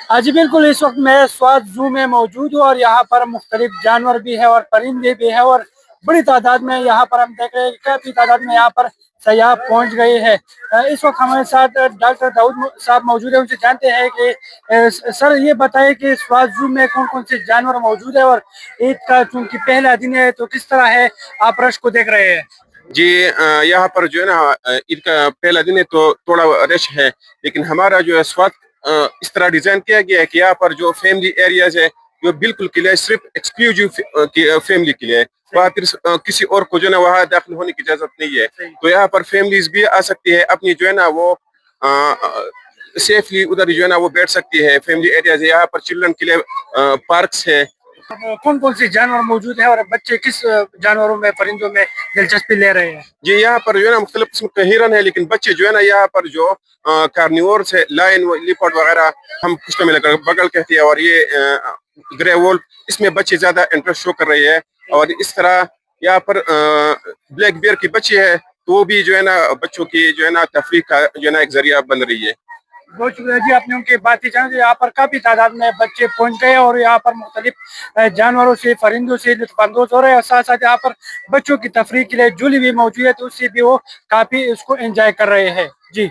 जी बिल्कुल, इस वक्त मैं स्वाद जू में मौजूद हूँ और यहाँ पर मुख्तलिफ जानवर भी है और परिंदे भी है और बड़ी तादाद में यहाँ पर हम देख रहे हैं कि काफ़ी तादाद में यहाँ पर सयाह पहुँच गए हैं। इस वक्त हमारे साथ डॉक्टर दाऊद साहब मौजूद है, उनसे जानते हैं कि सर ये बताएं कि स्वाद जू में कौन कौन से जानवर मौजूद है और ईद का चूंकि पहला दिन है तो किस तरह है आप रश को देख रहे हैं। जी यहाँ पर जो है ना ईद का पहला दिन है तो थोड़ा रश है, लेकिन हमारा जो है स्वास्थ्य इस तरह डिजाइन किया गया है कि यहाँ पर जो फैमिली एरियाज है जो बिल्कुल क्लियर, सिर्फ एक्सक्लूसिव फैमिली के लिए है। वहाँ फिर किसी और को जो है ना वहाँ दाखिल होने की इजाजत नहीं है। तो यहाँ पर फैमिलीज भी आ सकती है, अपनी जो है ना वो सेफली उधर जो है ना वो बैठ सकती है। फैमिली एरियाज है, यहाँ पर चिल्ड्रन के लिए पार्क्स है। कौन कौन से जानवर मौजूद है और बच्चे किस जानवरों में परिंदों में दिलचस्पी ले रहे हैं। जी यहाँ पर जो है ना मुख्तलिफ किस्म के हिरन है, लेकिन बच्चे जो है ना यहाँ पर जो कार्निवोर्स है, लायन लिपर्ड वगैरह हम कुछ में लगा बगल कहते हैं, और ये ग्रे वोल्फ, इसमें बच्चे ज्यादा इंटरेस्ट शो कर रहे हैं। और इस तरह यहाँ पर ब्लैक बियर की बच्ची है, तो वो भी जो है ना बच्चों की जो है ना तफरीह का जो है ना एक जरिया बन रही है। बहुत शुक्रिया जी, आपने उनकी बात ही जाना। यहाँ पर काफी तादाद में बच्चे पहुंच गए और यहाँ पर मुख्तलिफ जानवरों से परिंदों से लुत्फानंदोज हो रहे हैं और साथ साथ यहाँ पर बच्चों की तफरीह के लिए झूली भी मौजूद है, तो उससे भी वो काफी इसको एंजॉय कर रहे हैं। जी।